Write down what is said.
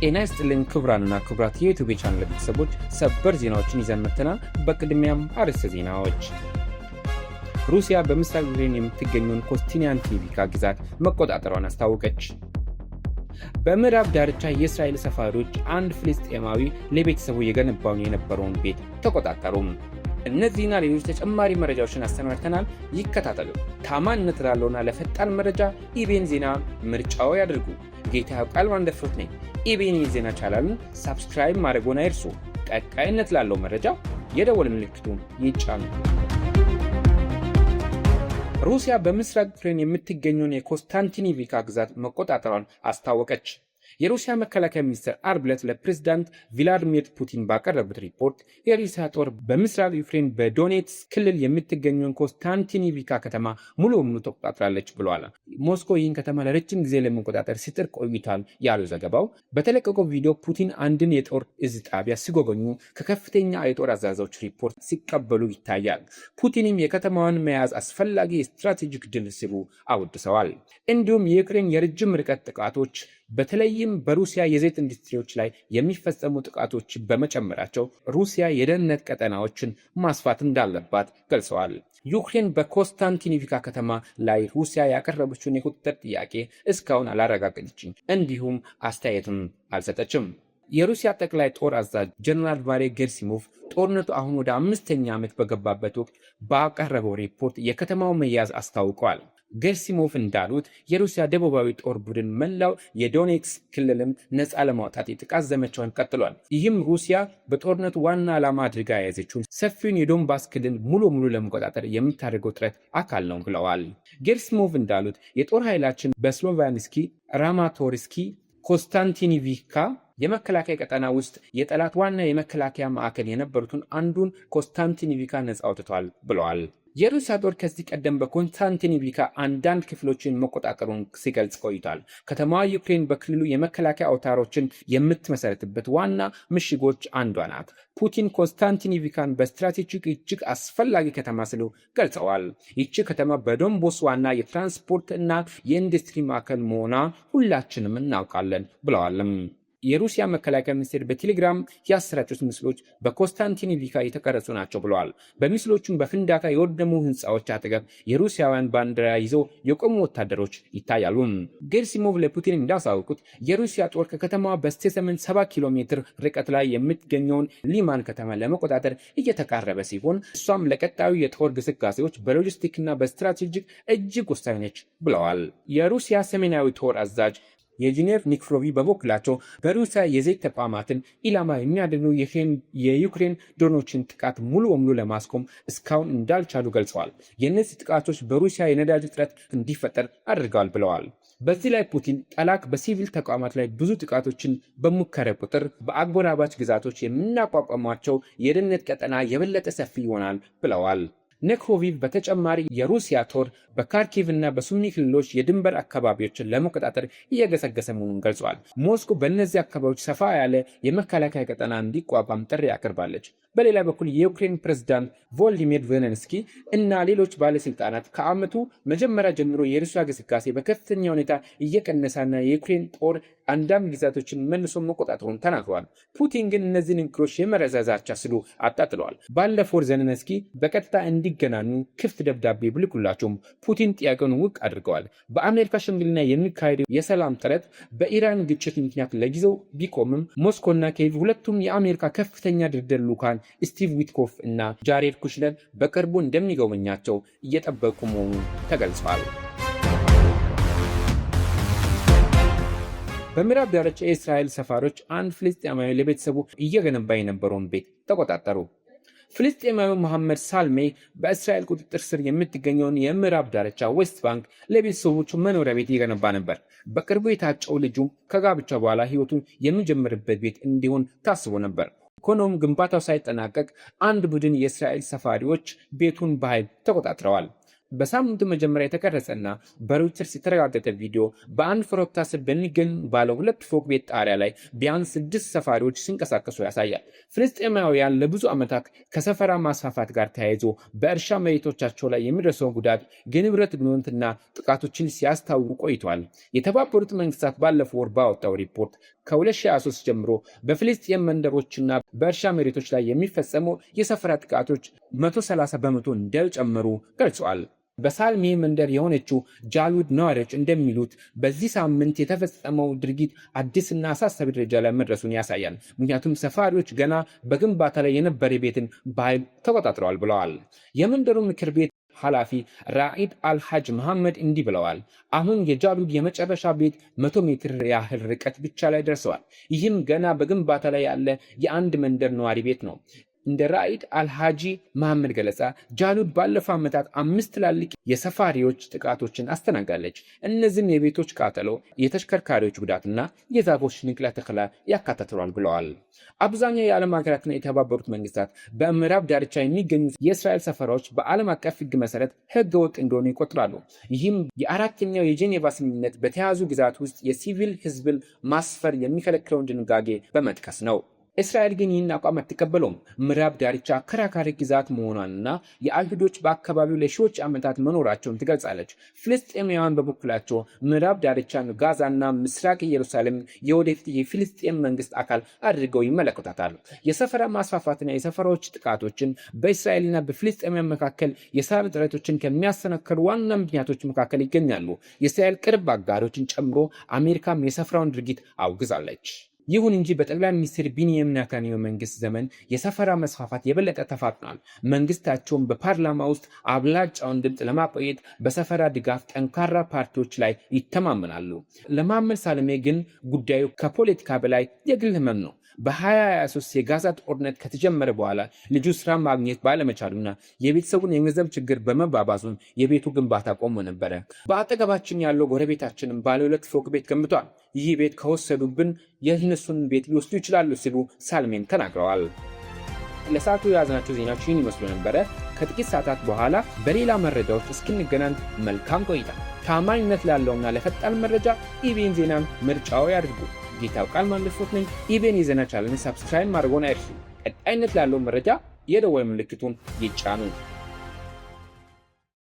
ጤና ይስጥልን ክቡራንና ክቡራት የዩቲዩብ ቻናል ቤተሰቦች ሰበር ዜናዎችን ይዘን መጥተናል። በቅድሚያም አርዕስተ ዜናዎች። ሩሲያ በምስራቅ ዩክሬን የምትገኘውን ኮስቲንያንቲቪካ ግዛት መቆጣጠሯን አስታወቀች። በምዕራብ ዳርቻ የእስራኤል ሰፋሪዎች አንድ ፍልስጤማዊ ለቤተሰቡ የገነባውን የነበረውን ቤት ተቆጣጠሩ። እነዚህና ሌሎች ተጨማሪ መረጃዎችን አሰናድተናል። ይከታተሉ። ታማኝነት ላለውና ለፈጣን መረጃ ኢቢኤን ዜና ምርጫው ያድርጉ። ጌታ ያውቃል ማንደፍሮት ነኝ። ኢቢኤን የዜና ቻናልን ሰብስክራይብ ማድረግዎን አይርሱ። ቀጣይነት ላለው መረጃ የደወል ምልክቱን ይጫኑ። ሩሲያ በምስራቅ ዩክሬን የምትገኘውን የኮንስታንቲኒቪካ ግዛት መቆጣጠሯን አስታወቀች። የሩሲያ መከላከያ ሚኒስትር አርብ ዕለት ለፕሬዝዳንት ቭላዲሚር ፑቲን ባቀረቡት ሪፖርት የሩሲያ ጦር በምስራቅ ዩክሬን በዶኔትስ ክልል የምትገኘውን ኮንስታንቲኒቪካ ከተማ ሙሉ በሙሉ ተቆጣጥራለች ብለዋል። ሞስኮ ይህን ከተማ ለረጅም ጊዜ ለመቆጣጠር ሲጥር ቆይቷል ያለው ዘገባው፣ በተለቀቀው ቪዲዮ ፑቲን አንድን የጦር እዝ ጣቢያ ሲጎበኙ ከከፍተኛ የጦር አዛዦች ሪፖርት ሲቀበሉ ይታያል። ፑቲንም የከተማዋን መያዝ አስፈላጊ የስትራቴጂክ ድል ሲሉ አወድሰዋል። እንዲሁም የዩክሬን የረጅም ርቀት ጥቃቶች በተለይም በሩሲያ የዘይት ኢንዱስትሪዎች ላይ የሚፈጸሙ ጥቃቶች በመጨመራቸው ሩሲያ የደህንነት ቀጠናዎችን ማስፋት እንዳለባት ገልጸዋል። ዩክሬን በኮንስታንቲኒቪካ ከተማ ላይ ሩሲያ ያቀረበችውን የቁጥጥር ጥያቄ እስካሁን አላረጋገጠችም፣ እንዲሁም አስተያየትም አልሰጠችም። የሩሲያ ጠቅላይ ጦር አዛዥ ጀነራል ቫሌሪ ጌራሲሞቭ ጦርነቱ አሁን ወደ 5ኛ ዓመት በገባበት ወቅት ባቀረበው ሪፖርት የከተማው መያዝ አስታውቀዋል። ጌራሲሞቭ እንዳሉት የሩሲያ ደቡባዊ ጦር ቡድን መላው የዶኔትስ ክልልም ነፃ ለማውጣት የጥቃት ዘመቻውን ቀጥሏል። ይህም ሩሲያ በጦርነቱ ዋና ዓላማ አድርጋ የያዘችውን ሰፊውን የዶንባስ ክልል ሙሉ ለመቆጣጠር የምታደርገው ጥረት አካል ነው ብለዋል። ጌራሲሞቭ እንዳሉት የጦር ኃይላችን በስሎቪያንስኪ፣ ራማቶርስኪ፣ ኮንስታንቲኒቪካ የመከላከያ ቀጠና ውስጥ የጠላት ዋና የመከላከያ ማዕከል የነበሩትን አንዱን ኮንስታንቲኒቪካ ነፃ አውጥቷል ብለዋል። የሩሲያ ጦር ከዚህ ቀደም በኮንስታንቲኒቪካ አንዳንድ ክፍሎችን መቆጣጠሩን ሲገልጽ ቆይቷል። ከተማዋ ዩክሬን በክልሉ የመከላከያ አውታሮችን የምትመሰረትበት ዋና ምሽጎች አንዷ ናት። ፑቲን ኮንስታንቲኒቪካን በስትራቴጂክ እጅግ አስፈላጊ ከተማ ሲሉ ገልጸዋል። ይቺ ከተማ በዶንባስ ዋና የትራንስፖርት እና የኢንዱስትሪ ማዕከል መሆኗ ሁላችንም እናውቃለን ብለዋልም። የሩሲያ መከላከያ ሚኒስቴር በቴሌግራም ያሰራጩት ምስሎች በኮንስታንቲኒቪካ የተቀረጹ ናቸው ብለዋል። በምስሎቹም በፍንዳታ የወደሙ ህንፃዎች አጠገብ የሩሲያውያን ባንዲራ ይዘው የቆሙ ወታደሮች ይታያሉ። ጌራሲሞቭ ለፑቲን እንዳሳወቁት የሩሲያ ጦር ከከተማዋ በስተሰሜን 70 ኪሎ ሜትር ርቀት ላይ የምትገኘውን ሊማን ከተማ ለመቆጣጠር እየተቃረበ ሲሆን እሷም ለቀጣዩ የጦር ግስጋሴዎች በሎጂስቲክና በስትራቴጂክ እጅግ ወሳኝ ነች ብለዋል። የሩሲያ ሰሜናዊ ጦር አዛዥ የኢንጂነር ኒክፍሮቪ በበኩላቸው በሩሲያ የዘይት ተቋማትን ኢላማ የሚያደርጉ የዩክሬን ድሮኖችን ጥቃት ሙሉ በሙሉ ለማስቆም እስካሁን እንዳልቻሉ ገልጸዋል። የእነዚህ ጥቃቶች በሩሲያ የነዳጅ እጥረት እንዲፈጠር አድርገዋል ብለዋል። በዚህ ላይ ፑቲን ጠላት በሲቪል ተቋማት ላይ ብዙ ጥቃቶችን በሙከረ ቁጥር በአጎራባች ግዛቶች የምናቋቋሟቸው የደህንነት ቀጠና የበለጠ ሰፊ ይሆናል ብለዋል። ኔክሮቪቭ በተጨማሪ የሩሲያ ጦር በካርኪቭ እና በሱሚ ክልሎች የድንበር አካባቢዎችን ለመቆጣጠር እየገሰገሰ መሆኑን ገልጿል። ሞስኮ በእነዚህ አካባቢዎች ሰፋ ያለ የመከላከያ ቀጠና እንዲቋቋም ጥሪ አቅርባለች። በሌላ በኩል የዩክሬን ፕሬዝዳንት ቮሎዲሚር ዜሌንስኪ እና ሌሎች ባለስልጣናት ከዓመቱ መጀመሪያ ጀምሮ የሩሲያ ግስጋሴ በከፍተኛ ሁኔታ እየቀነሰና የዩክሬን ጦር አንዳንድ ግዛቶችን መልሶ መቆጣጠሩን ተናግረዋል። ፑቲን ግን እነዚህን ንግግሮች የመረዘ ዛቻ ሲሉ አጣጥለዋል። ባለፈው ዜሌንስኪ በቀጥታ እንዲገናኙ ክፍት ደብዳቤ ብልኩላቸውም ፑቲን ጥያቄውን ውድቅ አድርገዋል። በአሜሪካ ሽምግልና የሚካሄደው የሰላም ጥረት በኢራን ግጭት ምክንያት ለጊዜው ቢቆምም ሞስኮና ኪየቭ ሁለቱም የአሜሪካ ከፍተኛ ድርድር ልዑካን ስቲቭ ዊትኮፍ እና ጃሬድ ኩሽነር በቅርቡ እንደሚጎበኛቸው እየጠበቁ መሆኑ ተገልጿል። በምዕራብ ዳርቻ የእስራኤል ሰፋሪዎች አንድ ፍልስጤማዊ ለቤተሰቡ እየገነባ የነበረውን ቤት ተቆጣጠሩ። ፍልስጤማዊ መሐመድ ሳልሜ በእስራኤል ቁጥጥር ስር የምትገኘውን የምዕራብ ዳርቻ ዌስት ባንክ ለቤተሰቦቹ መኖሪያ ቤት እየገነባ ነበር። በቅርቡ የታጨው ልጁም ከጋብቻ በኋላ ህይወቱን የሚጀምርበት ቤት እንዲሆን ታስቦ ነበር። ሆኖም ግንባታው ሳይጠናቀቅ አንድ ቡድን የእስራኤል ሰፋሪዎች ቤቱን በኃይል ተቆጣጥረዋል። በሳምንቱ መጀመሪያ የተቀረጸና በሮይተርስ የተረጋገጠ ቪዲዮ በአንድ ኮረብታ ስር በሚገኝ ባለ 2 ፎቅ ቤት ጣሪያ ላይ ቢያንስ 6 ሰፋሪዎች ሲንቀሳቀሱ ያሳያል። ፍልስጤማውያን ለብዙ ዓመታት ከሰፈራ ማስፋፋት ጋር ተያይዞ በእርሻ መሬቶቻቸው ላይ የሚደርሰውን ጉዳት፣ የንብረት ውድመትና ጥቃቶችን ሲያስታውቁ ቆይተዋል። የተባበሩት መንግስታት ባለፈው ወር ባወጣው ሪፖርት ከ2023 ጀምሮ በፍልስጤም መንደሮችና በእርሻ መሬቶች ላይ የሚፈጸሙ የሰፈራ ጥቃቶች 130 በመቶ እንደጨመሩ ገልጿል። በሳልሜ መንደር የሆነችው ጃሉድ ነዋሪዎች እንደሚሉት በዚህ ሳምንት የተፈጸመው ድርጊት አዲስና አሳሳቢ ደረጃ ላይ መድረሱን ያሳያል። ምክንያቱም ሰፋሪዎች ገና በግንባታ ላይ የነበረ ቤትን በኃይል ተቆጣጥረዋል ብለዋል። የመንደሩ ምክር ቤት ኃላፊ ራኢድ አልሃጅ መሐመድ እንዲህ ብለዋል። አሁን የጃሉድ የመጨረሻ ቤት 100 ሜትር ያህል ርቀት ብቻ ላይ ደርሰዋል። ይህም ገና በግንባታ ላይ ያለ የአንድ መንደር ነዋሪ ቤት ነው። እንደ ራኢድ አልሃጂ መሐመድ ገለጻ ጃሉድ ባለፈው ዓመታት 5 ትላልቅ የሰፋሪዎች ጥቃቶችን አስተናጋለች። እነዚህም የቤቶች ቃጠሎ፣ የተሽከርካሪዎች ጉዳትና የዛፎች ንቅለ ተከላ ያካትታሉ ብለዋል። አብዛኛው የዓለም ሀገራትና የተባበሩት መንግስታት በምዕራብ ዳርቻ የሚገኙ የእስራኤል ሰፈራዎች በዓለም አቀፍ ሕግ መሰረት ሕገ ወጥ እንደሆኑ ይቆጥራሉ። ይህም የአራተኛው የጄኔቫ ስምምነት በተያዙ ግዛት ውስጥ የሲቪል ሕዝብን ማስፈር የሚከለክለውን ድንጋጌ በመጥቀስ ነው። እስራኤል ግን ይህን አቋም አትቀበለውም። ምዕራብ ዳርቻ አከራካሪ ግዛት መሆኗንና የአይሁዶች በአካባቢው ለሺዎች ዓመታት መኖራቸውን ትገልጻለች። ፍልስጤማውያን በበኩላቸው ምዕራብ ዳርቻን ጋዛና ምስራቅ ኢየሩሳሌም የወደፊት የፍልስጤም መንግስት አካል አድርገው ይመለከታታል። የሰፈራ ማስፋፋትና የሰፈራዎች ጥቃቶችን በእስራኤልና በፍልስጤማውያን መካከል የሰላም ጥረቶችን ከሚያሰናክሉ ዋና ምክንያቶች መካከል ይገኛሉ። የእስራኤል ቅርብ አጋሮችን ጨምሮ አሜሪካም የሰፈራውን ድርጊት አውግዛለች። ይሁን እንጂ በጠቅላይ ሚኒስትር ቢንያሚን ኔታንያሁ መንግስት ዘመን የሰፈራ መስፋፋት የበለጠ ተፋጥኗል። መንግስታቸውን በፓርላማ ውስጥ አብላጫውን ድምፅ ለማቆየት በሰፈራ ድጋፍ ጠንካራ ፓርቲዎች ላይ ይተማመናሉ። ለመሐመድ ሳልሜ ግን ጉዳዩ ከፖለቲካ በላይ የግል ህመም ነው። በ2023 የጋዛ ጦርነት ከተጀመረ በኋላ ልጁ ስራ ማግኘት ባለመቻሉና የቤተሰቡን የገንዘብ ችግር በመባባሱ የቤቱ ግንባታ ቆሞ ነበረ። በአጠገባችን ያለው ጎረቤታችንም ባለ 2 ፎቅ ቤት ገንብቷል። ይህ ቤት ከወሰዱብን የእነሱን ቤት ሊወስዱ ይችላሉ ሲሉ ሳልሜን ተናግረዋል። ለሰዓቱ የያዝናቸው ዜናዎች ይህን ይመስሉ ነበረ። ከጥቂት ሰዓታት በኋላ በሌላ መረጃዎች እስክንገናኝ መልካም ቆይታ። ታማኝነት ላለውና ለፈጣን መረጃ ኢቢኤን ዜናን ምርጫው ያድርጉ። ጌታው ቃል ማለፎት ነኝ። ኢቢኤን የዜና ቻናልን ሰብስክራይብ ማድረግዎን አይርሱ። ቀጣይነት ላለው መረጃ የደወል ምልክቱን ይጫኑ።